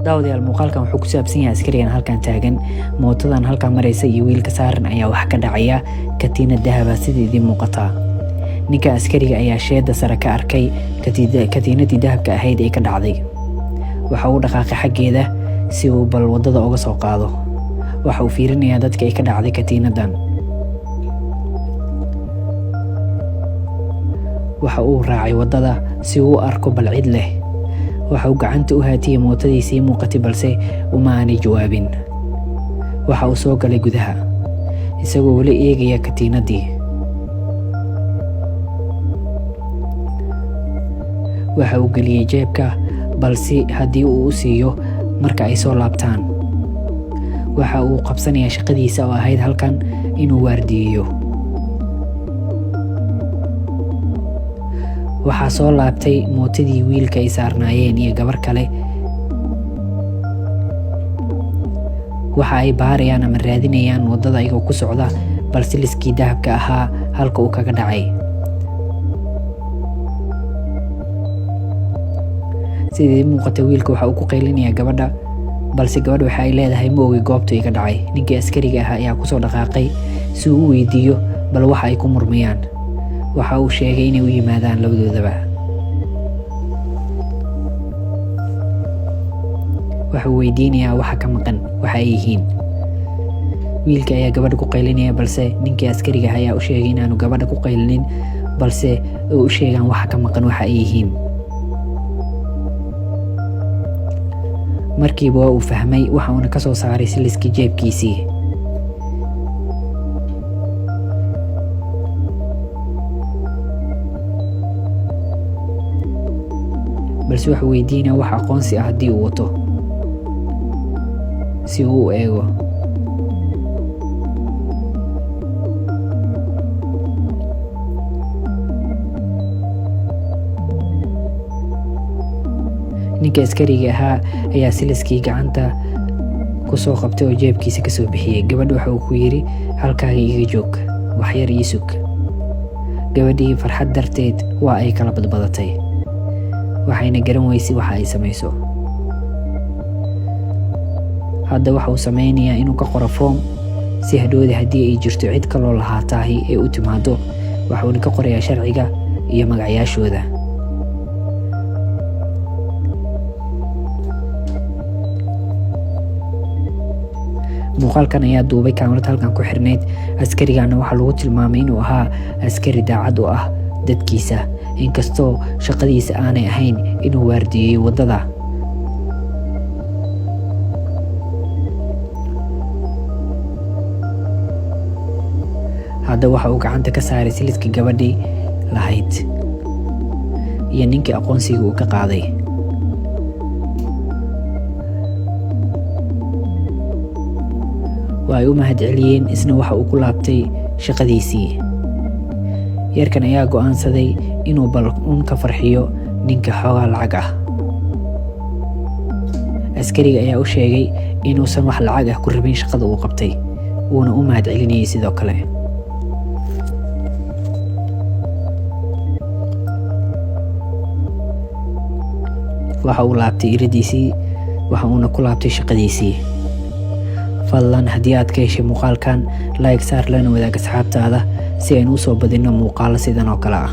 daawadayaal muuqaalkan wuxuu ku saabsan yahay askarigan halkan taagan, mootadan halkan maraysa iyo wiilka saaran ayaa wax ka dhacaya katiinad dahab ah sida idin muuqata. ninka askariga ayaa sheeda sare ka arkay katiinadii dahabka ahayd ee ka dhacday. waxa uu dhaqaaqay xaggeeda si uu bal wadada uga soo qaado. waxa uu fiirinayaa dadka ay ka dhacday katiinadan. waxa uu raacay wadada si uu u arko bal cid leh. waxa uu gacanta u haatiyay mootadiisii muuqatay balse uma aanay jawaabin. waxa uu soo galay gudaha isagoo weli eegaya katiinadii. waxa uu geliyay jeebka balse haddii uu u siiyo marka ay soo laabtaan. waxa uu qabsanayaa shaqadiisa oo ahayd halkan inuu waardiyeeyo. waxaa soo laabtay mootadii wiilka ay saarnaayeen iyo gabar kale. waxa ay baarayaan ama raadinayaan wadada ayagoo ku socda balse liskii dahabka ahaa halka uu kaga dhacay. sidii muuqata wiilka waxa uu ku qaylinayaa gabadha balse gabadha waxa ay leedahay ma ogi goobta iga dhacay. ninkii askariga ahaa ayaa kusoo dhaqaaqay si uu u weydiiyo bal waxa ay ku murmayaan. waxa uu sheegay inay u yimaadaan labadoodaba. waxa uu weydiinayaa waxa ka maqan waxa ay yihiin. wiilka ayaa gabadha ku qaylinaya balse ninkii askariga ayaa u sheegay inaanu gabadha ku qaylinin balse u sheegaan waxa ka maqan waxa ay yihiin. markiiba waa uu fahmay waxa uuna ka soo saaray siliskii jeebkiisii. balse waxa weydiinaya wax aqoonsi ah haddii uu wato si uu u eego. ninka askariga ahaa ayaa siliskii gacanta ku soo qabtay oo jeebkiisa ka soo bixiyey. gabadha waxa uu ku yidhi halkaaga iga joog waxyar ii sug. gabadhii farxad darteed waa ay kala badbadatay waxayna garan weysay waxa ay samayso. hadda waxa uu samaynayaa inuu ka qoro foom si hadhowda haddii ay jirto cid kaloo lahaataahi ee u timaado waxa uuna ka qorayaa sharciga iyo magacyaashooda. muuqaalkan ayaa duubay kaamirad halkan ku xirnayd. askarigana waxaa lagu tilmaamay inuu ahaa askari daacad u ah dadkiisa inkastoo shaqadiisa aanay ahayn inuu waardiyeeyo wadada. hadda waxa uu gacanta ka saaray silidka gabadhii lahayd iyo ninkii aqoonsiga uu ka qaaday. waa ay u mahad celiyeen isna waxa uu ku laabtay shaqadiisii. yarkan ayaa go'aansaday inuu bal uun ka farxiyo ninka xoogaa lacag ah. askariga ayaa u sheegay inuusan wax lacag ah ku rabin shaqada uu qabtay wuuna u mahad celinayay sidoo kale. waxa uu laabtay iradiisii waxa uuna ku laabtay shaqadiisii. fadlan haddii aad ka heshay muuqaalkan like saar lana wadaag asxaabtaada si aynu u soo badino muuqaalo sidan oo kale ah.